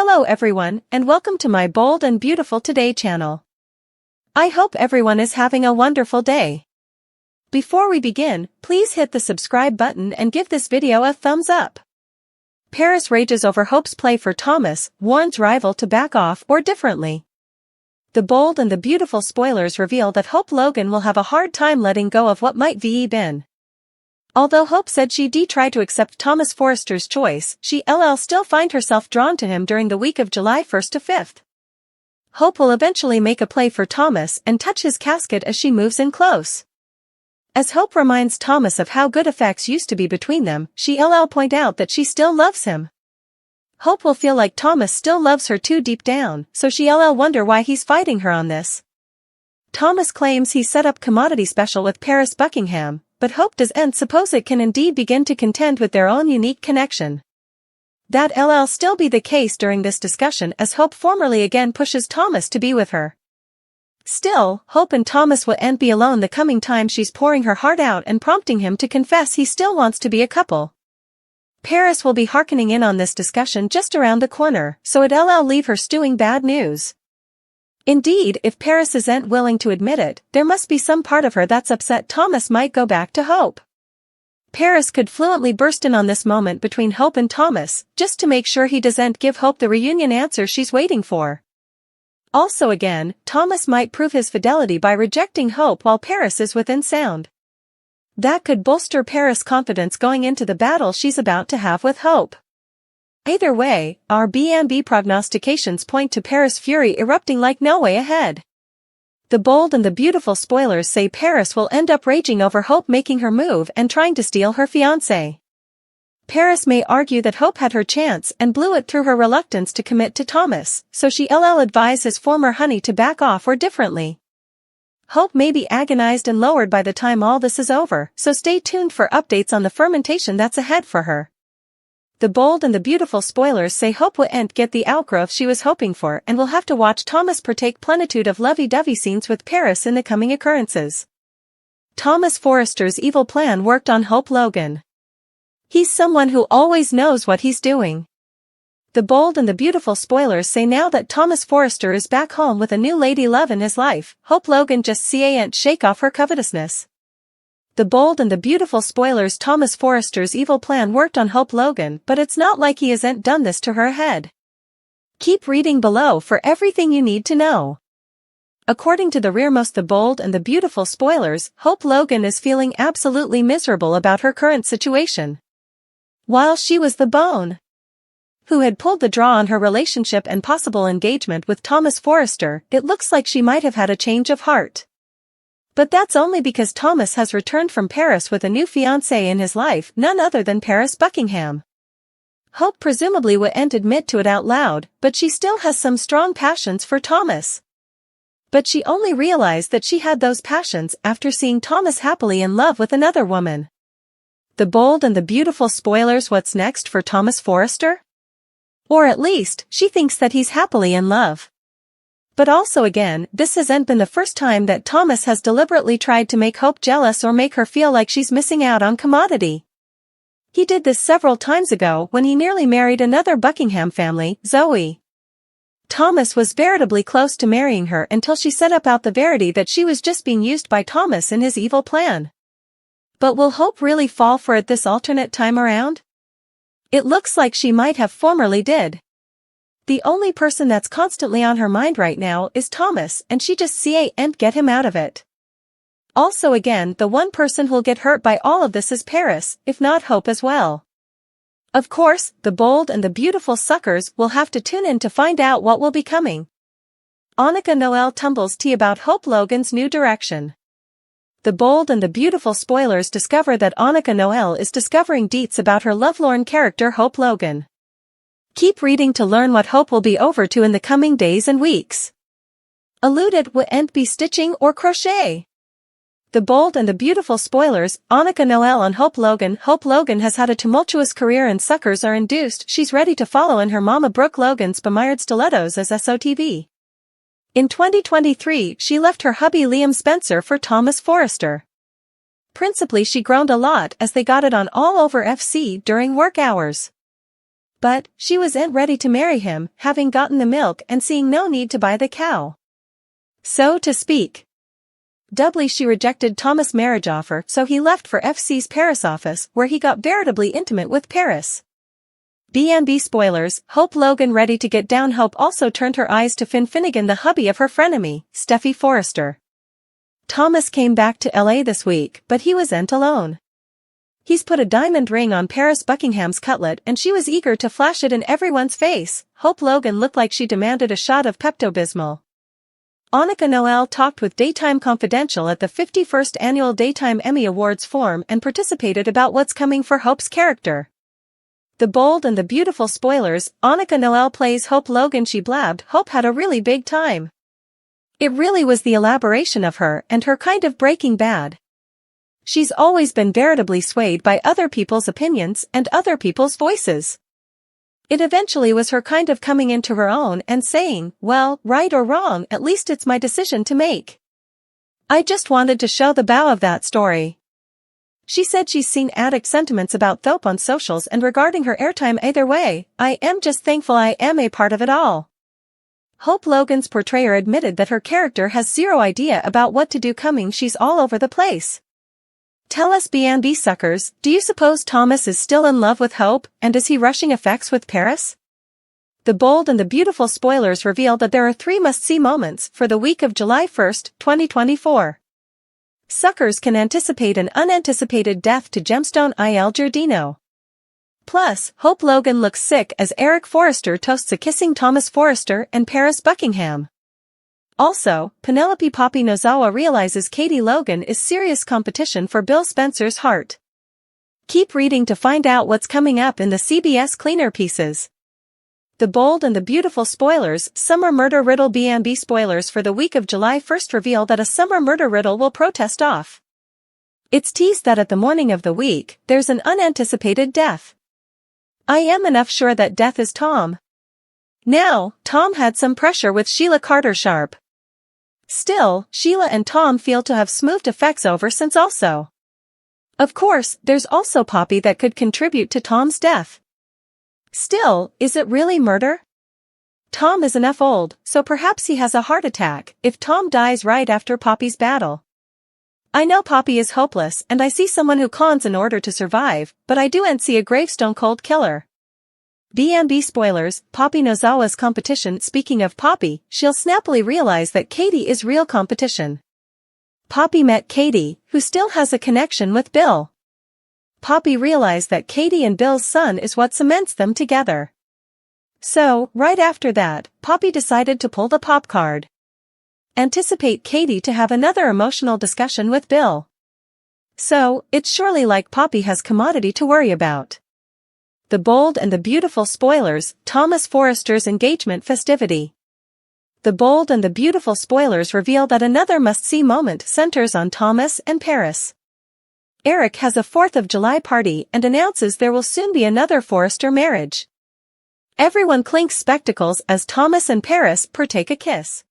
Hello everyone, and welcome to my Bold and Beautiful Today channel. I hope everyone is having a wonderful day. Before we begin, please hit the subscribe button and give this video a thumbs up. Paris rages over Hope's play for Thomas, warns rival to back off or differently. The Bold and the Beautiful spoilers reveal that Hope Logan will have a hard time letting go of what might have been. Although Hope said she'd try to accept Thomas Forrester's choice, she'll still find herself drawn to him during the week of July 1st to 5th. Hope will eventually make a play for Thomas and touch his casket as she moves in close. As Hope reminds Thomas of how good effects used to be between them, she'll point out that she still loves him. Hope will feel like Thomas still loves her too deep down, so she'll wonder why he's fighting her on this. Thomas claims he set up commodity special with Paris Buckingham, but Hope doesn't suppose it can indeed begin to contend with their own unique connection. That'll still be the case during this discussion as Hope formally again pushes Thomas to be with her. Still, Hope and Thomas won't be alone the coming time she's pouring her heart out and prompting him to confess he still wants to be a couple. Paris will be hearkening in on this discussion just around the corner, so it'll leave her stewing bad news. Indeed, if Paris isn't willing to admit it, there must be some part of her that's upset Thomas might go back to Hope. Paris could fluently burst in on this moment between Hope and Thomas, just to make sure he doesn't give Hope the reunion answer she's waiting for. Also again, Thomas might prove his fidelity by rejecting Hope while Paris is within sound. That could bolster Paris' confidence going into the battle she's about to have with Hope. Either way, our B&B prognostications point to Paris' fury erupting like no way ahead. The Bold and the Beautiful spoilers say Paris will end up raging over Hope making her move and trying to steal her fiancé. Paris may argue that Hope had her chance and blew it through her reluctance to commit to Thomas, so she'll advise his former honey to back off or differently. Hope may be agonized and lowered by the time all this is over, so stay tuned for updates on the fermentation that's ahead for her. The Bold and the Beautiful spoilers say Hope won't get the outgrowth she was hoping for and will have to watch Thomas partake plenitude of lovey-dovey scenes with Paris in the coming occurrences. Thomas Forrester's evil plan worked on Hope Logan. He's someone who always knows what he's doing. The Bold and the Beautiful spoilers say now that Thomas Forrester is back home with a new lady love in his life, Hope Logan just can't shake off her covetousness. The Bold and the Beautiful spoilers Thomas Forrester's evil plan worked on Hope Logan, but it's not like he hasn't done this to her head. Keep reading below for everything you need to know. According to the rearmost The Bold and the Beautiful spoilers, Hope Logan is feeling absolutely miserable about her current situation. While she was the bone who had pulled the draw on her relationship and possible engagement with Thomas Forrester, it looks like she might have had a change of heart. But that's only because Thomas has returned from Paris with a new fiancé in his life, none other than Paris Buckingham. Hope presumably wouldn't admit to it out loud, but she still has some strong passions for Thomas. But she only realized that she had those passions after seeing Thomas happily in love with another woman. The Bold and the Beautiful spoilers what's next for Thomas Forrester? Or at least, she thinks that he's happily in love. But also again, this hasn't been the first time that Thomas has deliberately tried to make Hope jealous or make her feel like she's missing out on commodity. He did this several times ago when he nearly married another Buckingham family, Zoe. Thomas was veritably close to marrying her until she set up out the verity that she was just being used by Thomas in his evil plan. But will Hope really fall for it this alternate time around? It looks like she might have formerly did. The only person that's constantly on her mind right now is Thomas, and she just can't get him out of it. Also again, the one person who'll get hurt by all of this is Paris, if not Hope as well. Of course, the Bold and the Beautiful suckers will have to tune in to find out what will be coming. Annika Noel tumbles tea about Hope Logan's new direction. The Bold and the Beautiful spoilers discover that Annika Noel is discovering deets about her lovelorn character Hope Logan. Keep reading to learn what Hope will be over to in the coming days and weeks. Alluded won't be stitching or crochet. The Bold and the Beautiful spoilers, Annika Noel on Hope Logan. Hope Logan has had a tumultuous career and suckers are induced she's ready to follow in her mama Brooke Logan's bemired stilettos as SOTV. In 2023, she left her hubby Liam Spencer for Thomas Forrester. Principally she groaned a lot as they got it on all over FC during work hours. But, she wasn't ready to marry him, having gotten the milk and seeing no need to buy the cow. So to speak. Doubly she rejected Thomas' marriage offer, so he left for FC's Paris office, where he got veritably intimate with Paris. B&B spoilers, Hope Logan ready to get down. Hope also turned her eyes to Finn Finnegan, the hubby of her frenemy, Steffy Forrester. Thomas came back to LA this week, but he wasn't alone. He's put a diamond ring on Paris Buckingham's cutlet and she was eager to flash it in everyone's face. Hope Logan looked like she demanded a shot of Pepto-Bismol. Annika Noel talked with Daytime Confidential at the 51st Annual Daytime Emmy Awards forum and participated about what's coming for Hope's character. The Bold and the Beautiful spoilers, Annika Noel plays Hope Logan. She blabbed, Hope had a really big time. It really was the elaboration of her and her kind of Breaking Bad. She's always been veritably swayed by other people's opinions and other people's voices. It eventually was her kind of coming into her own and saying, well, right or wrong, at least it's my decision to make. I just wanted to show the bow of that story. She said she's seen addict sentiments about Thope on socials and regarding her airtime. Either way, I am just thankful I am a part of it all. Hope Logan's portrayer admitted that her character has zero idea about what to do coming. She's all over the place. Tell us B&B suckers, do you suppose Thomas is still in love with Hope, and is he rushing effects with Paris? The Bold and the Beautiful spoilers reveal that there are 3 must-see moments for the week of July 1, 2024. Suckers can anticipate an unanticipated death to Gemstone Il Giardino. Plus, Hope Logan looks sick as Eric Forrester toasts a kissing Thomas Forrester and Paris Buckingham. Also, Penelope Poppy Nozawa realizes Katie Logan is serious competition for Bill Spencer's heart. Keep reading to find out what's coming up in the CBS cleaner pieces. The Bold and the Beautiful spoilers, Summer Murder Riddle. B&B spoilers for the week of July 1 reveal that a summer murder riddle will protest off. It's teased that at the morning of the week, there's an unanticipated death. I am enough sure that death is Tom. Now, Tom had some pressure with Sheila Carter-Sharp. Still, Sheila and Tom feel to have smoothed effects over since also. Of course, there's also Poppy that could contribute to Tom's death. Still, is it really murder? Tom is enough old, so perhaps he has a heart attack if Tom dies right after Poppy's battle. I know Poppy is hopeless and I see someone who cons in order to survive, but I do and see a gravestone cold killer. B&B spoilers, Poppy Nozawa's competition. Speaking of Poppy, she'll snappily realize that Katie is real competition. Poppy met Katie, who still has a connection with Bill. Poppy realized that Katie and Bill's son is what cements them together. So, right after that, Poppy decided to pull the pop card. Anticipate Katie to have another emotional discussion with Bill. So, it's surely like Poppy has commodity to worry about. The Bold and the Beautiful spoilers, Thomas Forrester's engagement festivity. The Bold and the Beautiful spoilers reveal that another must-see moment centers on Thomas and Paris. Eric has a 4th of July party and announces there will soon be another Forrester marriage. Everyone clinks spectacles as Thomas and Paris partake a kiss.